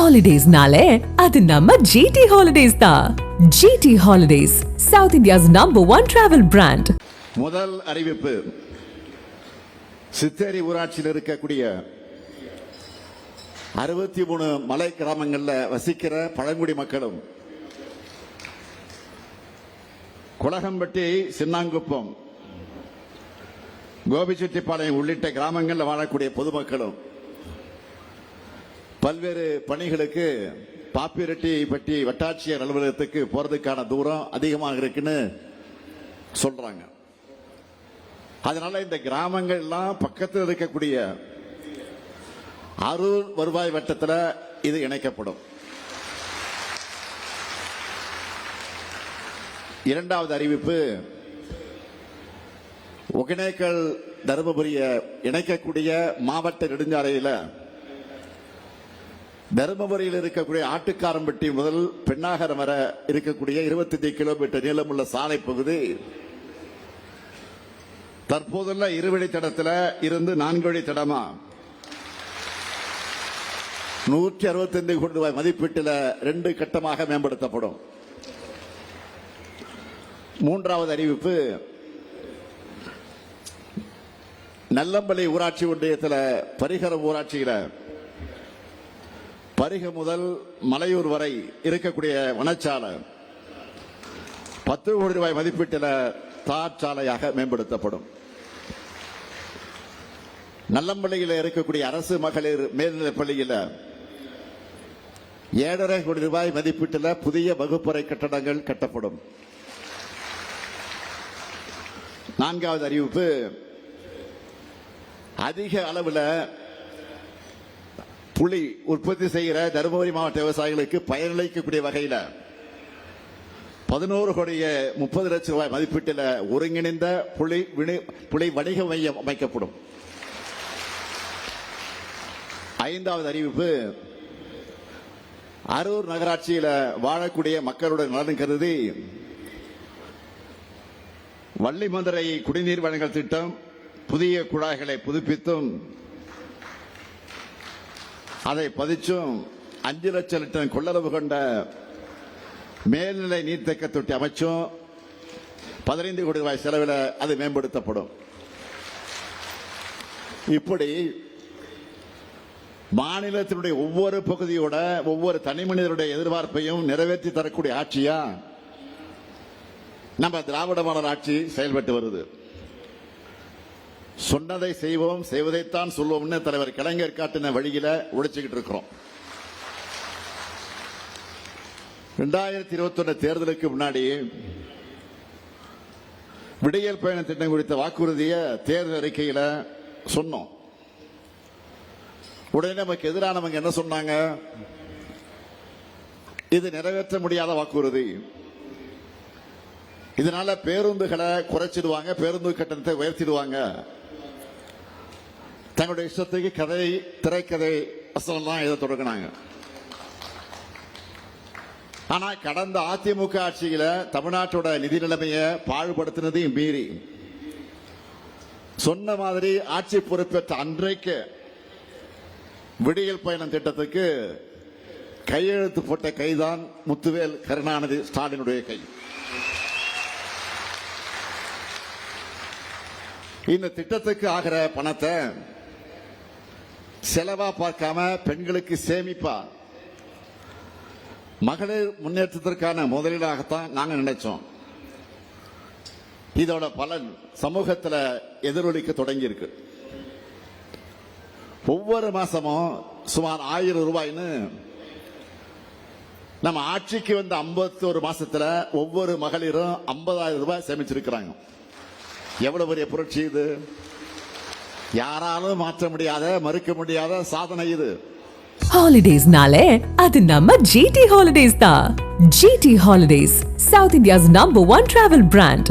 ஹாலிடேஸ்னாலே அது நம்ம ஜிடி ஹாலிடேஸ் தான். GT holidays, south India's #1 travel brand. முதல் அறிவிப்பு, சித்தேரி ஊராட்சியில் இருக்கக்கூடிய 63 மலை கிராமங்களில் வசிக்கிற பழங்குடி மக்களும், குளகம்பட்டி, சின்னாங்குப்பம், கோபிச்செட்டிப்பாளையம் உள்ளிட்ட கிராமங்களில் வாழக்கூடிய பொதுமக்களும் பல்வேறு பணிகளுக்கு பாப்பிரெட்டிப்பட்டி வட்டாட்சியர் அலுவலகத்துக்கு போறதுக்கான தூரம் அதிகமாக இருக்குன்னு சொல்றாங்க. அதனால இந்த கிராமங்கள் எல்லாம் பக்கத்தில் இருக்கக்கூடிய அரூர் வருவாய் வட்டத்தில் இது இணைக்கப்படும். இரண்டாவது அறிவிப்பு, ஒகேனக்கல் தருமபுரியை இணைக்கக்கூடிய மாவட்ட நெடுஞ்சாலையில் தருமபுரியில் இருக்கக்கூடிய ஆட்டுக்காரம்பட்டி முதல் பெண்ணாகரம் வர இருக்கக்கூடிய 25 கிலோமீட்டர் நீளமுள்ள சாலை பகுதி தற்போதுள்ள இருவழித்தடத்தில் இருந்து 4 வழித்தடமா 165 கோடி ரூபாய் மதிப்பீட்டில் 2 கட்டமாக மேம்படுத்தப்படும். மூன்றாவது அறிவிப்பு, நல்லம்பள்ளி ஊராட்சி ஒன்றியத்தில் பரிகரம் ஊராட்சியில் பரிக முதல் மலையூர் வரை இருக்கக்கூடிய வனச்சாலை 10 கோடி ரூபாய் மதிப்பீட்டில் தார் சாலையாக மேம்படுத்தப்படும். நல்லம்பள்ளியில் இருக்கக்கூடிய அரசு மகளிர் மேல்நிலைப் பள்ளியில் 7.5 கோடி ரூபாய் மதிப்பீட்டில் புதிய வகுப்பறை கட்டடங்கள் கட்டப்படும். நான்காவது அறிவிப்பு, அதிக அளவில் புளி உற்பத்தி செய்கிற தருமபுரி மாவட்ட விவசாயிகளுக்கு பயனளிக்கக்கூடிய வகையில் 11 கோடியே 30 லட்சம் ரூபாய் மதிப்பீட்டில் ஒருங்கிணைந்த புளி வணிக மையம் அமைக்கப்படும். ஐந்தாவது அறிவிப்பு, அரூர் நகராட்சியில் வாழக்கூடிய மக்களுடைய நலன் கருதி வள்ளிமதுரை குடிநீர் வழங்கல் திட்டம் புதிய குழாய்களை புதுப்பித்தும் அதை பதிச்சும் 5 லட்சம் லிட்டர் கொள்ளளவு கொண்ட மேல்நிலை நீர்த்தேக்க தொட்டி அமைச்சும் 15 கோடி ரூபாய் செலவில் அது மேம்படுத்தப்படும். இப்படி மாநிலத்தினுடைய ஒவ்வொரு பகுதியோட ஒவ்வொரு தனி மனிதனுடைய எதிர்பார்ப்பையும் நிறைவேற்றி தரக்கூடிய ஆட்சியா நம்ம திராவிட மாடல் ஆட்சி செயல்பட்டு வருது. சொன்னதை செய்வோம், செய்வதைத்தான் சொல்வோம்னு தலைவர் கலைஞர் காட்டின வழியில உழைச்சுக்கிட்டு இருக்கிறோம். 2021 தேர்தலுக்கு முன்னாடி விடியல் பயண திட்டம் குறித்த வாக்குறுதியை தேர்தல் அறிக்கையில் சொன்னோம். உடனே நமக்கு எதிரானவங்க என்ன சொன்னாங்க? இது நிறைவேற்ற முடியாத வாக்குறுதி, இதனால பேருந்துகளை குறைச்சிடுவாங்க, பேருந்து கட்டணத்தை உயர்த்திடுவாங்க, தங்களுடைய இஷ்டத்துக்கு கதை திரைக்கதை வசனம் தான் இதை தொடங்கினாங்க. ஆனா கடந்த அதிமுக ஆட்சியில தமிழ்நாட்டோட நிதி நிலைமையை பாழ்படுத்தினதையும் மீறி சொன்ன மாதிரி ஆட்சி பொறுப்பேற்ற அன்றைக்கு விடியல் பயணம் திட்டத்துக்கு கையெழுத்து போட்ட கைதான் முத்துவேல் கருணாநிதி ஸ்டாலினுடைய கை. இந்த திட்டத்துக்கு ஆகிற பணத்தை செலவா பார்க்காம பெண்களுக்கு சேமிப்பா மகளிர் முன்னேற்றத்திற்கான முதலீடாகத்தான் நாங்க நினைச்சோம். இதோட பலன் சமூகத்தில் எதிரொலிக்க தொடங்கி இருக்கு. ஒவ்வொரு மாசமும் சுமார் 1000 ரூபாய்னு நம்ம ஆட்சிக்கு வந்த 51 மாசத்துல ஒவ்வொரு மகளிரும் 50,000 ரூபாய் சேமிச்சிருக்கிறாங்க. எவ்வளவு பெரிய புரட்சி இது! யாராலும் மாற்ற முடியாத, மறுக்க முடியாத சாதனை இது. ஹாலிடேஸ்னாலே அது நம்ம ஜிடி ஹாலிடேஸ் தான். GT holidays, south India's #1 travel brand.